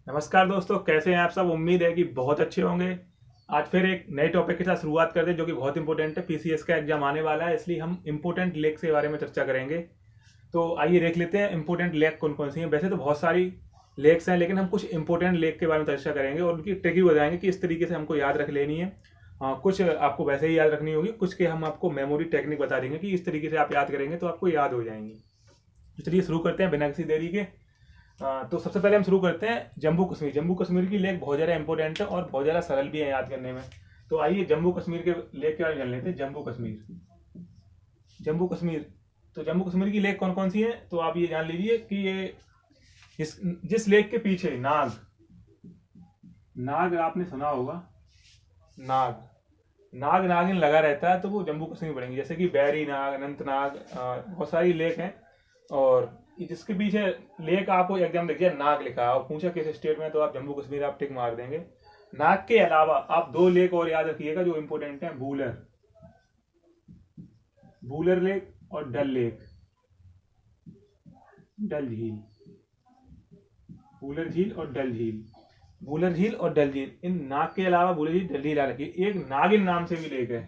नमस्कार दोस्तों, कैसे हैं आप सब। उम्मीद है कि बहुत अच्छे होंगे। आज फिर एक नए टॉपिक के साथ शुरुआत करते हैं जो कि बहुत इंपॉर्टेंट है। पीसीएस का एग्जाम आने वाला है, इसलिए हम इंपॉर्टेंट लेख के बारे में चर्चा करेंगे। तो आइए देख लेते हैं इंपॉर्टेंट लेख कौन कौन सी हैं। वैसे तो बहुत सारी लेख्स हैं, लेकिन हम कुछ इंपॉर्टेंट लेख के बारे में चर्चा करेंगे और उनकी ट्रिक भी बताएंगे कि इस तरीके से हमको याद रख लेनी है। कुछ आपको वैसे ही याद रखनी होगी, कुछ के हम आपको मेमोरी टेक्निक बता देंगे कि इस तरीके से आप याद करेंगे तो आपको याद हो जाएंगी। तो चलिए शुरू करते हैं बिना किसी देरी के। तो सबसे पहले हम शुरू करते हैं जम्मू कश्मीर। जम्मू कश्मीर की लेख बहुत ज़्यादा इंपॉर्टेंट है और बहुत ज़्यादा सरल भी है याद करने में। तो आइए जम्मू कश्मीर के लेख के बारे में जान लेते हैं। जम्मू कश्मीर, जम्मू कश्मीर। तो जम्मू कश्मीर की लेख कौन कौन सी है, तो आप ये जान लीजिए कि ये जिस लेख के पीछे नाग, नाग आपने सुना होगा। नाग, नाग नागिन लगा रहता है तो वो जम्मू कश्मीर पढ़ेंगे। जैसे कि बैरी नाग, अनंतनाग, बहुत सारी लेख हैं। और जिसके पीछे लेख आपको एग्जाम देखिए नाग लिखा है और पूछा किस स्टेट में, तो आप जम्मू कश्मीर आप टिक मार देंगे। नाग के अलावा आप दो लेख और याद रखिएगा जो इंपॉर्टेंट हैं। बूलर, बूलर लेक और डल लेक, डल झील। बूलर झील और डल झील, बूलर झील और डल झील। इन नाग के अलावा बूलर झील, डल झील याद रखिए। एक नागिन नाम से भी लेख है,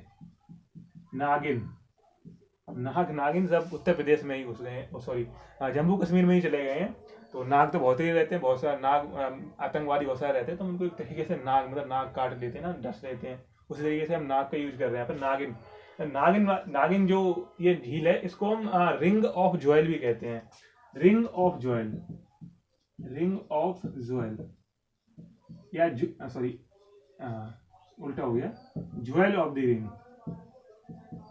नागिन। अब नाग नागिन सब उत्तर प्रदेश में ही घुस गए हैं, सॉरी जम्मू कश्मीर में ही चले गए हैं। तो नाग तो बहुत ही रहते हैं, बहुत सारे नाग आतंकवादी बहुत सारे रहते हैं, तो उनको एक तरीके से नाग मतलब नाग काट देते हैं ना, डस देते हैं। उसी तरीके से हम नाग का यूज कर रहे हैं यहाँ पर। नागिन, नागिन नागिन जो ये झील है इसको हम रिंग ऑफ ज्वेल भी कहते हैं। Ring of jewel, ring of jewel या सॉरी उल्टा हो गया, jewel of the ring,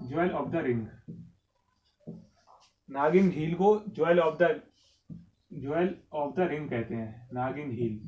jewel of the ring. नागिन झील को jewel of the, jewel of the ring कहते हैं। नागिन झील,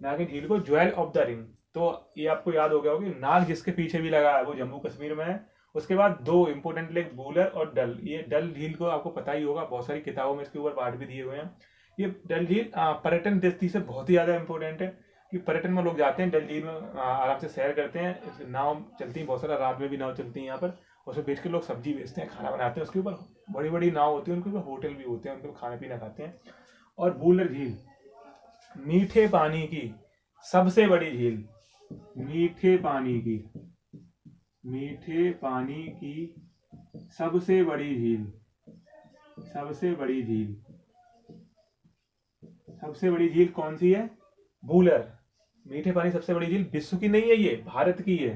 नागिन झील को ज्वेल ऑफ द रिंग। तो ये आपको याद हो गया होगा कि नाग जिसके पीछे भी लगा है वो जम्मू कश्मीर में है। उसके बाद दो इंपोर्टेंट लेक बूलर और डल। ये डल झील को आपको पता ही होगा, बहुत सारी किताबों में इसके ऊपर पाठ भी दिए हुए हैं। ये डल झील पर्यटन दृष्टि से बहुत ही ज्यादा इंपॉर्टेंट है कि पर्यटन में लोग जाते हैं डल झील में, आराम से सैर करते हैं। नाव चलती है बहुत सारा, रात में भी नाव चलती है यहाँ पर। उसमें बैठ के लोग सब्जी बेचते हैं, खाना बनाते हैं। उसके ऊपर बड़ी बड़ी नाव होती है, उनके ऊपर होटल भी होते हैं, उनके ऊपर खाना पीना खाते हैं। और बूलर झील, मीठे पानी की सबसे बड़ी झील। मीठे पानी की, मीठे पानी की सबसे बड़ी झील, सबसे बड़ी झील। सबसे बड़ी झील कौन सी है? बूलर। मीठे पानी सबसे बड़ी झील विश्व की नहीं है, ये भारत की है।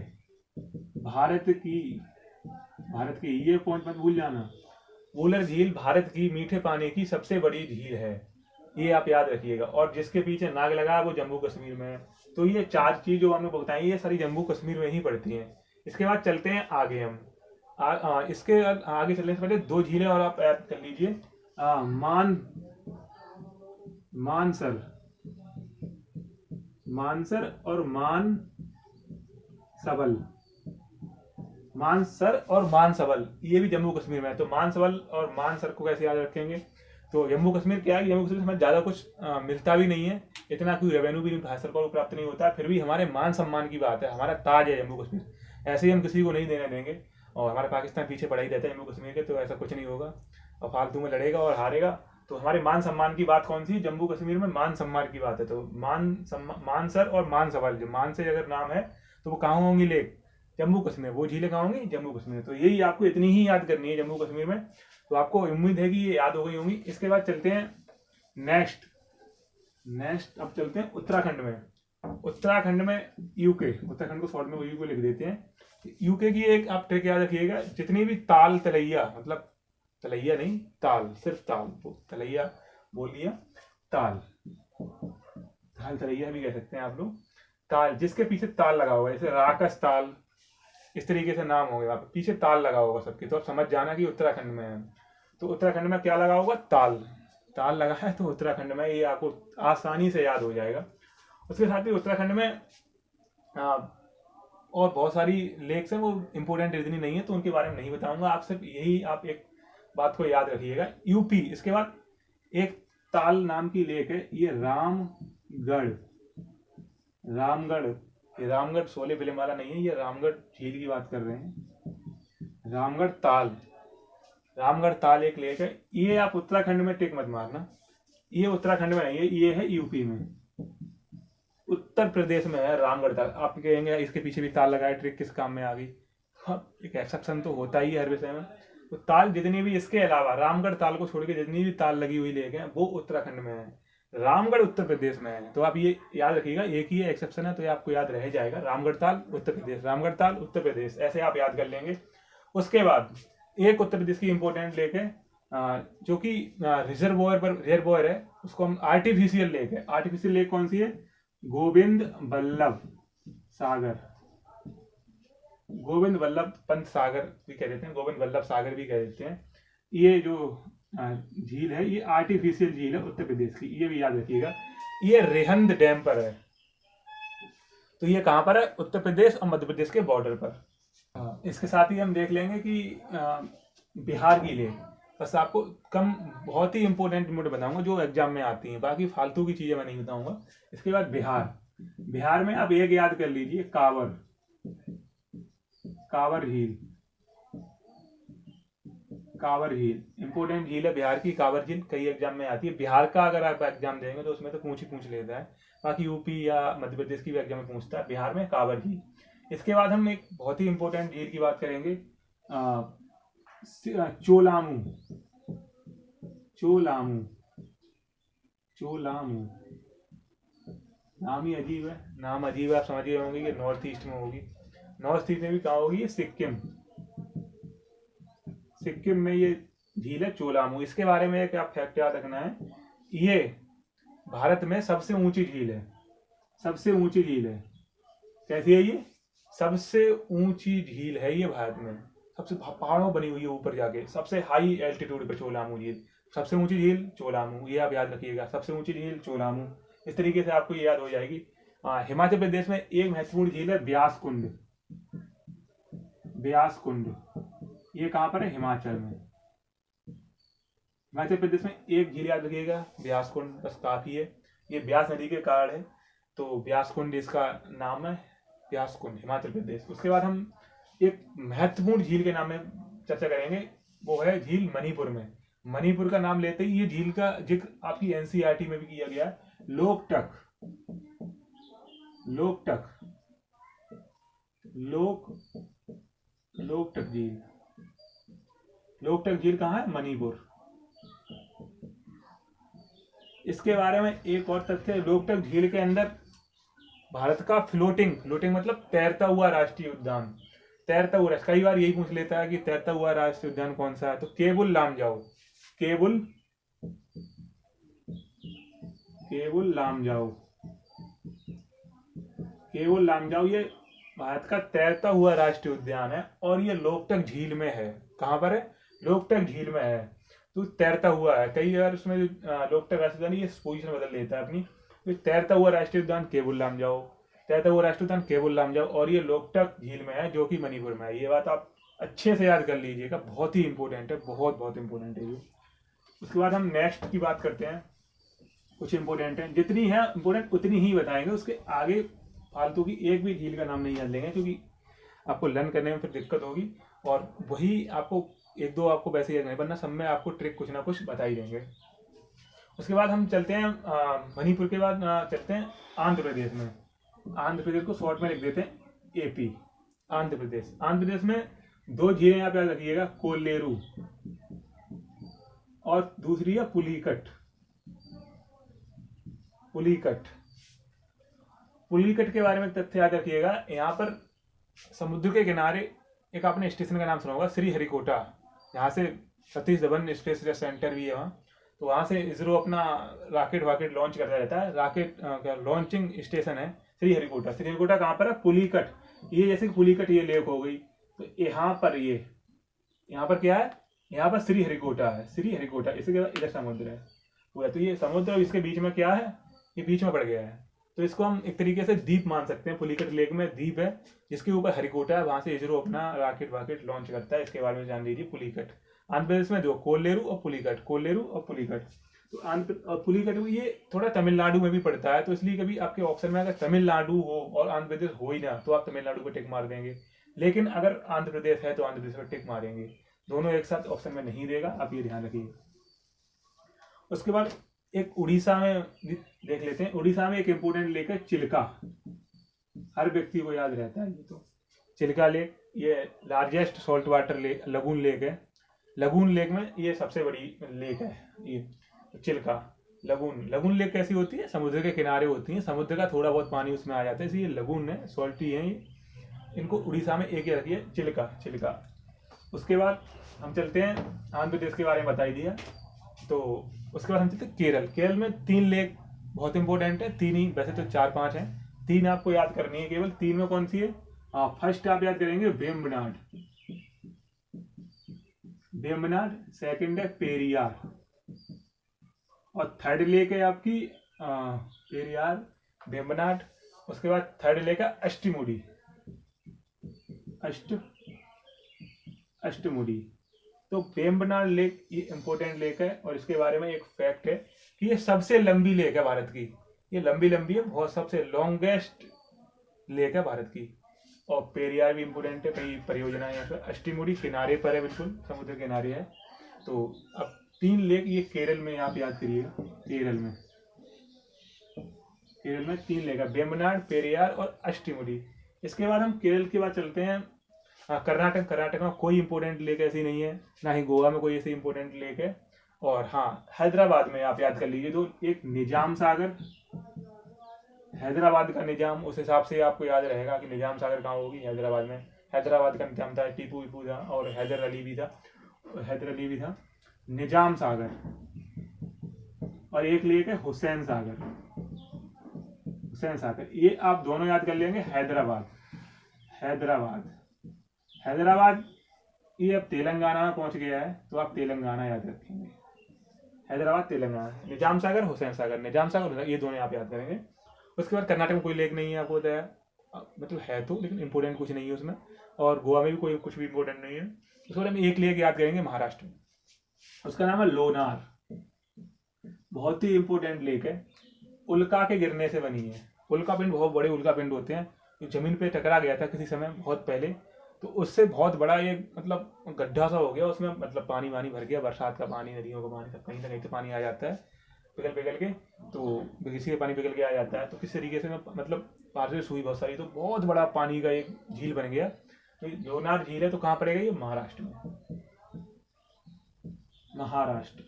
भारत की, भारत की ये पॉइंट मत भूल जाना। वूलर झील भारत की मीठे पानी की सबसे बड़ी झील है, ये आप याद रखिएगा। और जिसके पीछे नाग लगा है वो जम्मू कश्मीर में है। तो ये चार चीज जो हमने बताई ये सारी जम्मू कश्मीर में ही पड़ती हैं। इसके बाद चलते हैं आगे हम। इसके आगे चलने से पहले दो झीलें और आप ऐड कर लीजिए। मान, मानसर, मानसर और मान सबल। मानसर और मानसबल ये भी जम्मू कश्मीर में है। तो मानसबल और मानसर को कैसे याद रखेंगे? तो जम्मू कश्मीर क्या है, जम्मू कश्मीर में ज़्यादा कुछ मिलता भी नहीं है, इतना कोई रेवेन्यू भी हासिल को प्राप्त नहीं होता है। फिर भी हमारे मान सम्मान की बात है, हमारा ताज है जम्मू कश्मीर। ऐसे ही हम किसी को नहीं देने देंगे। और हमारे पाकिस्तान पीछे पड़ा ही रहता है जम्मू कश्मीर के, तो ऐसा कुछ नहीं होगा। और फालतू में लड़ेगा और हारेगा। तो हमारे मान सम्मान की बात कौन सी? जम्मू कश्मीर में मान सम्मान की बात है। तो मानसर और मानसबल, जो मान से अगर नाम है तो वो कहाँ होंगी लेक? जम्मू कश्मीर। वो झीलें कहाँ होंगी? जम्मू कश्मीर। तो यही आपको इतनी ही याद करनी है जम्मू कश्मीर में। तो आपको उम्मीद है कि ये याद हो गई होंगी। इसके बाद चलते हैं नेक्स्ट, नेक्स्ट अब चलते हैं उत्तराखंड में। उत्तराखंड में यूके, उत्तराखंड को शॉर्ट में वो यूके लिख देते हैं। यूके की एक आप ट्रिक याद रखिएगा, जितनी भी ताल तलैया, मतलब तलैया नहीं ताल, सिर्फ ताल, तो तलैया बोल लिया, ताल, ताल तलैया भी कह सकते हैं आप लोग। ताल जिसके पीछे ताल लगा हुआ है, जैसे राकस ताल, इस तरीके से नाम होगा, पीछे ताल लगा होगा सबके, तो आप समझ जाना कि उत्तराखंड में है। तो उत्तराखंड में क्या लगा होगा? ताल, ताल लगा है तो उत्तराखंड में, ये आपको आसानी से याद हो जाएगा। उसके साथ ही उत्तराखंड में और बहुत सारी लेक्स हैं, वो इंपोर्टेंट इतनी नहीं है तो उनके बारे में नहीं बताऊंगा। आप सिर्फ यही आप एक बात को याद रखिएगा, यूपी। इसके बाद एक ताल नाम की लेक है, ये रामगढ़, रामगढ़। ये रामगढ़ शोले फिल्म वाला नहीं है, ये रामगढ़ झील की बात कर रहे हैं। रामगढ़ ताल, रामगढ़ ताल एक लेक है। ये आप उत्तराखंड में टिक मत मारना, ये उत्तराखंड में नहीं है, ये है यूपी में। उत्तर प्रदेश में है रामगढ़ ताल। आप कहेंगे इसके पीछे भी ताल लगाए, ट्रिक किस काम में आ गई। हाँ, एक एक्सेप्शन तो होता ही है हर विषय में। तो ताल जितनी भी, इसके अलावा रामगढ़ ताल को छोड़ के जितनी भी ताल लगी हुई लेक है वो उत्तराखंड में है, रामगढ़ उत्तर प्रदेश में है। तो आप ये याद रखिएगा, एक ही एक्सेप्शन है तो ये आपको याद रह जाएगा, रामगढ़ ताल उत्तर प्रदेश, रामगढ़ ताल उत्तर प्रदेश, ऐसे आप याद कर लेंगे। उसके बाद एक उत्तर प्रदेश की इंपॉर्टेंट लेक है जो कि रिजर्वोयर है, उसको हम आर्टिफिशियल लेक है। आर्टिफिशियल लेक कौन सी है? गोविंद वल्लभ सागर, गोविंद वल्लभ पंत सागर भी कह देते हैं, गोविंद वल्लभ सागर भी कह देते हैं। ये जो झील है ये आर्टिफिशियल झील है उत्तर प्रदेश की, ये भी याद रखिएगा। ये रेहंद डैम पर है। तो ये कहाँ पर है? उत्तर प्रदेश और मध्य प्रदेश के बॉर्डर पर। इसके साथ ही हम देख लेंगे कि बिहार की लेक, बस आपको बहुत ही इंपॉर्टेंट बताऊंगा जो एग्जाम में आती हैं, बाकी फालतू की चीजें मैं नहीं बताऊंगा। इसके बाद बिहार में आप एक याद कर लीजिए, कांवर झील, कांवर झील इंपोर्टेंट झील है बिहार की। कांवर झील कई एग्जाम में आती है, बिहार का अगर आप एग्जाम देंगे तो उसमें तो पूछ लेता है, बाकी यूपी या मध्य प्रदेश की भी एग्जाम में पूछता है। बिहार में कांवर झील। इसके बाद हम एक बहुत ही इंपॉर्टेंट झील की बात करेंगे, चोलामू। नाम ही अजीब है, नाम अजीब है, आप समझ गए होंगे कि नॉर्थ ईस्ट में होगी। नॉर्थ ईस्ट में भी कहाँ होगी? सिक्किम में ये झील है चोलामू। इसके बारे में एक आप फैक्ट याद रखना है, ये भारत में सबसे ऊंची झील है, सबसे ऊंची झील है। कैसी है ये? सबसे ऊंची झील है ये भारत में, सबसे पहाड़ों बनी हुई है ऊपर जाके, सबसे हाई एल्टीट्यूड पे चोलामू झील। सबसे ऊंची झील चोलामू, ये आप याद रखिएगा, सबसे ऊंची झील चोलामू। इस तरीके से आपको ये याद हो जाएगी। हिमाचल प्रदेश में एक महत्वपूर्ण झील है ब्यास कुंड। ये कहाँ पर है? हिमाचल में। हिमाचल प्रदेश में एक झील याद रखिएगा, ब्यास कुंड, बस काफी है। ये ब्यास नदी के कारण है, तो ब्यास कुंड इसका नाम है, ब्यास कुंड, हिमाचल प्रदेश। उसके बाद हम एक महत्वपूर्ण झील के नाम में चर्चा करेंगे, वो है झील मणिपुर में। मणिपुर का नाम लेते ही ये झील का जिक्र आपकी एनसीईआरटी में भी किया गया है। लोकटक झील, लोकटक झील कहाँ है? मणिपुर। इसके बारे में एक और तथ्य, लोकटक झील के अंदर भारत का फ्लोटिंग मतलब तैरता हुआ राष्ट्रीय उद्यान, तैरता हुआ, कई बार यही पूछ लेता है कि तैरता हुआ राष्ट्रीय उद्यान कौन सा है, तो केबुल लामजाओ ये भारत का तैरता हुआ राष्ट्रीय उद्यान है, और ये लोकटक झील में है। कहाँ पर है? लोकटक झील में है, तो तैरता हुआ है। कई बार उसमें लोकटक राष्ट्रीय उद्यान ये पोजीशन बदल लेता है अपनी, तो तैरता हुआ राष्ट्रीय उद्यान केबुल लामजाओ, तैरता हुआ राष्ट्रीय उद्यान केबुल लामजाओ, और ये लोकटक झील में है जो कि मणिपुर में है। ये बात आप अच्छे से याद कर लीजिएगा, बहुत ही इंपॉर्टेंट है, बहुत इंपॉर्टेंट है ये। उसके बाद हम नेक्स्ट की बात करते हैं, कुछ इंपॉर्टेंट है, जितनी है इंपॉर्टेंट उतनी ही बताएंगे, उसके आगे फालतू की एक भी झील का नाम नहीं याद लेंगे, क्योंकि आपको लर्न करने में फिर दिक्कत होगी, और वही आपको एक दो आपको वैसे याद नहीं, वरना सब में आपको ट्रिक कुछ ना कुछ बता ही देंगे। उसके बाद हम चलते हैं मणिपुर के बाद चलते हैं आंध्र प्रदेश में। आंध्र प्रदेश को शॉर्ट में लिख देते हैं एपी, आंध्र प्रदेश। आंध्र प्रदेश में दो झीलें यहाँ पे याद रखिएगा, कोल्लेरू और दूसरी है पुलिकट। पुलिकट के बारे में तथ्य याद रखिएगा, यहाँ पर समुद्र के किनारे एक आपने स्टेशन का नाम सुना होगा, श्रीहरिकोटा, यहाँ से सतीश धवन स्पेस सेंटर भी है वहाँ, तो वहाँ से इसरो अपना रॉकेट लॉन्च करता रहता है। रॉकेट लॉन्चिंग स्टेशन है श्रीहरिकोटा कहाँ पर है? पुलिकट। ये जैसे पुलिकट ये लेक हो गई, तो यहाँ पर क्या है? यहाँ पर श्रीहरिकोटा है, श्रीहरिकोटा, इसके बाद इधर समुद्र है पूरा, तो ये समुद्र और इसके बीच में क्या है? ये बीच में पड़ गया है, तो इसको हम एक तरीके से द्वीप मान सकते हैं। पुलिकट लेक में द्वीप है जिसके ऊपर हरिकोटा है, वहां से इसरो अपना रॉकेट लॉन्च करता है। इसके बारे में जान लीजिए पुलिकट। आंध्र प्रदेश में दो, कोल्लेरू और पुलिकट। तो आंध्र और पुलिकट ये थोड़ा तमिलनाडु में भी पड़ता है, तो इसलिए कभी आपके ऑप्शन में अगर तमिलनाडु हो और आंध्र प्रदेश हो ही ना, तो आप तमिलनाडु पर टिक मार देंगे, लेकिन अगर आंध्र प्रदेश है तो आंध्र प्रदेश पर टिक मारेंगे, दोनों एक साथ ऑप्शन में नहीं देगा, आप ये ध्यान रखिए। उसके बाद एक उड़ीसा में देख लेते हैं। उड़ीसा में एक इम्पोर्टेंट लेक है चिल्का, हर व्यक्ति को याद रहता है ये तो। चिल्का लेक ये largest salt water lake lagoon lake है। लगून लेक में ये सबसे बड़ी लेक है ये चिल्का। लगून लगून लेक कैसी होती है, समुद्र के किनारे होती है, समुद्र का थोड़ा बहुत पानी उसमें आ जाता है, इसलिए लगून है, सॉल्टी है ये। इनको उड़ीसा में एक ही रखी है चिल्का, चिल्का। उसके बाद हम चलते हैं, आंध्र प्रदेश के बारे में बता ही दिया, तो उसके बाद हम चलते हैं केरल। केरल में 3 लेक बहुत इंपॉर्टेंट है, 3 ही, वैसे तो 4-5 हैं, 3 आपको याद करनी है केवल। 3 में कौन सी है? फर्स्ट आप याद करेंगे वेम्बनाड, वेम्बनाड। सेकंड है पेरियार, और थर्ड लेक है आपकी पेरियार, वेम्बनाड। उसके बाद थर्ड लेक है अष्टमुडी, अष्टमुडी। तो वेम्बनाड लेक ये इंपॉर्टेंट लेक है, और इसके बारे में एक फैक्ट है कि ये सबसे लंबी लेक है भारत की। ये लंबी लंबी है बहुत, सबसे लॉन्गेस्ट लेक है भारत की। और पेरियार भी इंपॉर्टेंट है, कई परियोजनाएं यहाँ पे। अष्टमुडी किनारे पर है, बिल्कुल समुद्र किनारे है। तो अब 3 लेक ये केरल में आप याद करिएगा। केरल में 3 लेक है, वेम्बनाड, पेरियार और अष्टमुडी। इसके बाद हम केरल के बाद चलते हैं कर्नाटक। कर्नाटक में कोई इंपॉर्टेंट लेक ऐसी नहीं है, ना ही गोवा में कोई ऐसी इंपॉर्टेंट लेक है। और हाँ, हैदराबाद में आप याद कर लीजिए तो एक निजाम सागर, हैदराबाद का निजाम, उस हिसाब से आपको याद रहेगा कि निजाम सागर कहाँ होगी, हैदराबाद में। हैदराबाद का निजाम था, टीपू वीपू था, और हैदर अली भी था। निजाम सागर, और एक लेक है हुसैन सागर, हुसैन सागर। ये आप दोनों याद कर लेंगे। हैदराबाद ये अब तेलंगाना में पहुंच गया है, तो आप तेलंगाना याद रखेंगे। हैदराबाद तेलंगाना। निजाम सागर, हुसैन सागर, निजाम सागर, ये दोनों आप याद करेंगे। उसके बाद कर्नाटक में कोई लेक नहीं है, आपको बताया, मतलब है तो, लेकिन इंपॉर्टेंट कुछ नहीं है उसमें। और गोवा में भी कोई कुछ भी इंपॉर्टेंट नहीं है। उसके बाद हम एक लेक याद करेंगे महाराष्ट्र में, उसका नाम है लोनार। बहुत ही इंपॉर्टेंट लेक है, उल्का के गिरने से बनी है। उल्का पिंड, बहुत बड़े उल्का पिंड होते हैं, जो जमीन पे टकरा गया था किसी समय बहुत पहले, तो उससे बहुत बड़ा ये मतलब गड्ढा सा हो गया, उसमें मतलब पानी वानी भर गया, बरसात का पानी, नदियों का पानी, सब कहीं ना कहीं से पानी आ जाता है पिघल के, तो किसी का पानी पिघल के आ जाता है। तो किस तरीके से मतलब बारिश हुई बहुत सारी, तो बहुत बड़ा पानी का एक झील बन गया। तो लोनार झील है, तो कहाँ पड़ेगा ये? महाराष्ट्र में। महाराष्ट्र,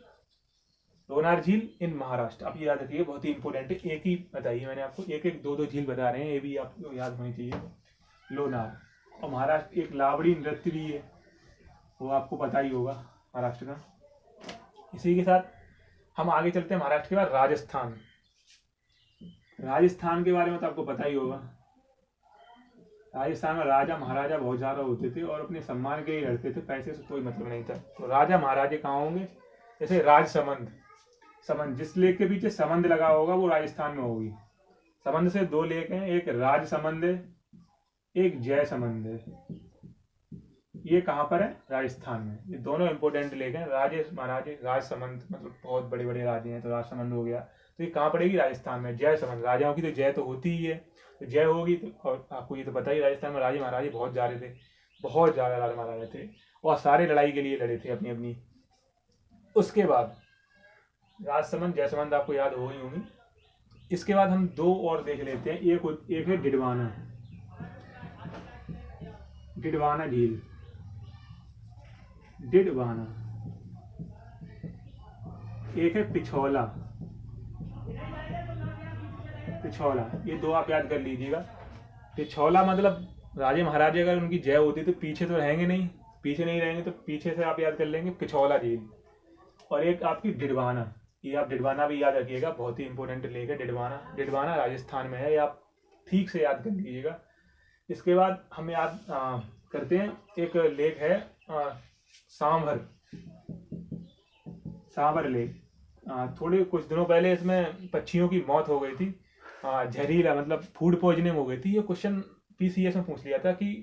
लोनार झील इन महाराष्ट्र, आप ये याद रखिए, बहुत ही इंपॉर्टेंट है। एक ही बताइए मैंने आपको, एक एक दो झील बता रहे हैं, ये भी आपको याद होनी चाहिए। लोनार और महाराष्ट्र, एक लावड़ी नृत्य भी है, वो आपको पता ही होगा महाराष्ट्र का। इसी के साथ हम आगे चलते हैं। महाराष्ट्र के बाद राजस्थान। राजस्थान के बारे में तो आपको पता ही होगा। राजस्थान में राजा महाराजा बहुत ज्यादा होते थे, और अपने सम्मान के लिए लड़ते थे, पैसे से कोई मतलब नहीं था। तो राजा महाराजे कहाँ होंगे? जैसे राजसमंद, समंद, जिस लेक के पीछे समंद लगा होगा वो राजस्थान में होगी। समंद से 2 लेक हैं, एक राजसमंद है, एक जयसमंद है। ये कहाँ पर है? राजस्थान में। ये दोनों इंपॉर्टेंट लेक हैं। राजे महाराजे, राजसमंद मतलब बहुत बड़े बड़े राजे हैं, तो राजसमंद हो गया। तो ये कहाँ पड़ेगी? राजस्थान में। जयसमंद, राजाओं की तो जय तो होती ही है, तो जय होगी। तो और आपको ये तो पता ही, राजस्थान में राजे महाराजे बहुत जा रहे थे, बहुत ज्यादा राजे महाराजे थे, और सारे लड़ाई के लिए लड़े थे अपनी अपनी। उसके बाद राजसमंद, जयसमंद आपको याद हो गई होंगी। इसके बाद हम 2 और देख लेते हैं। एक है डिडवाना, डिडवाना झील, डिडवाना। एक है पिछौला, पिछौला। ये 2 आप याद कर लीजिएगा। पिछौला मतलब राजे महाराजे अगर उनकी जय होती तो पीछे तो रहेंगे नहीं, पीछे नहीं रहेंगे, तो पीछे से आप याद कर लेंगे पिछौला झील। और एक आपकी डिडवाना, ये आप डिडवाना भी याद रखिएगा, बहुत ही इंपॉर्टेंट लेक है डिडवाना। डिडवाना राजस्थान में है, ये आप ठीक से याद कर लीजिएगा। इसके बाद हम याद करते हैं, एक लेक है सांभर, सांभर लेक। थोड़े कुछ दिनों पहले इसमें पक्षियों की मौत हो गई थी, जहरीला मतलब फूड पॉइजनिंग हो गई थी। ये क्वेश्चन पीसीएस में पूछ लिया था कि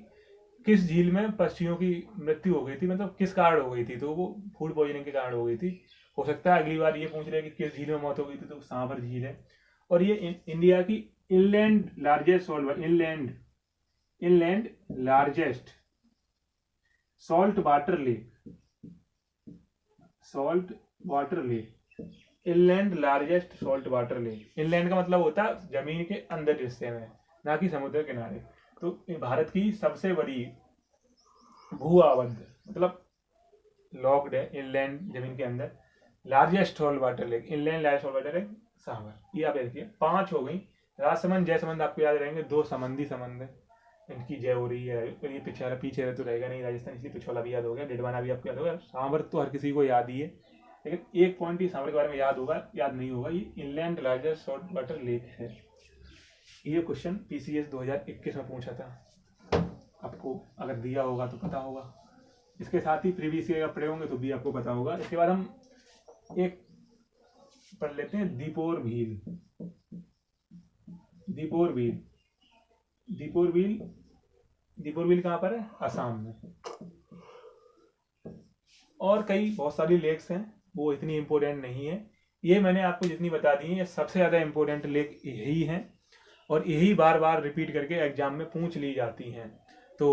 किस झील में पक्षियों की मृत्यु हो गई थी, मतलब किस कारण हो गई थी, तो वो फूड पॉइजनिंग के कारण हो गई थी। हो सकता है अगली बार ये पूछ रहे कि किस झील में मौत हो गई थी, तो सांभर झील है। और ये इंडिया की inland largest salt, inland largest salt water lake, salt water lake inland largest salt water lake. Inland का मतलब होता है जमीन के अंदर हिस्से में, ना कि समुद्र किनारे। तो ये भारत की सबसे बड़ी भू आबद्ध मतलब लॉक्ड है इनलैंड जमीन के अंदर largest salt water lake, inland largest salt water lake सागर। ये आप देखिए 5 हो गई। राजसमंद जयसमंद आपको याद रहेंगे, 2 समंदी समंद है, इनकी जय हो रही है। और ये पिछड़ा पीछे तो रहेगा नहीं राजस्थान, इसलिए पिछोला भी याद हो गया, डिडवाना भी आपको याद होगा। सांवर तो हर किसी को याद ही है, लेकिन एक पॉइंट ही सांवर के बारे में याद होगा, याद नहीं होगा, ये inland largest salt water lake है। ये क्वेश्चन पीसीएस 2021 में पूछा था, आपको अगर दिया होगा तो पता होगा। इसके साथ ही प्रीवियस ईयर पढ़े होंगे तो भी आपको पता होगा। इसके बाद हम एक पढ़ लेते हैं दीपोर भील। दीपोर भील, दीपोर भील, दीपोर भील कहाँ पर है? असम में। और कई बहुत सारी लेक्स हैं, वो इतनी इम्पोर्टेंट नहीं है। ये मैंने आपको जितनी बता दी है, सबसे ज़्यादा इम्पोर्टेंट लेक यही हैं और यही बार बार रिपीट करके एग्जाम में पूछ ली जाती हैं। तो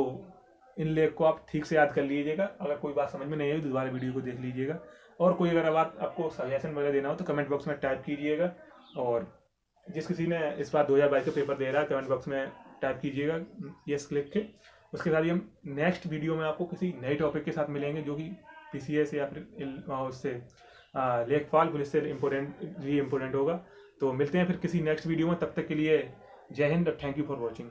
इन लेख को आप ठीक से याद कर लीजिएगा। अगर कोई बात समझ में नहीं आई तो दोबारा वीडियो को देख लीजिएगा। और कोई अगर बात आपको सजेशन वगैरह देना हो तो कमेंट बॉक्स में टाइप कीजिएगा। और जिस किसी ने इस बार 2022 का पेपर दे रहा है कमेंट बॉक्स में टाइप कीजिएगा यस क्लिक के। उसके साथ ही हम नेक्स्ट वीडियो में आपको किसी नए टॉपिक के साथ मिलेंगे जो कि पीसीएस या फिर उससे लेखपाल पुलिस से इम्पोर्टेंट होगा। तो मिलते हैं फिर किसी नेक्स्ट वीडियो में, तब तक के लिए जय Hind, thank you for watching.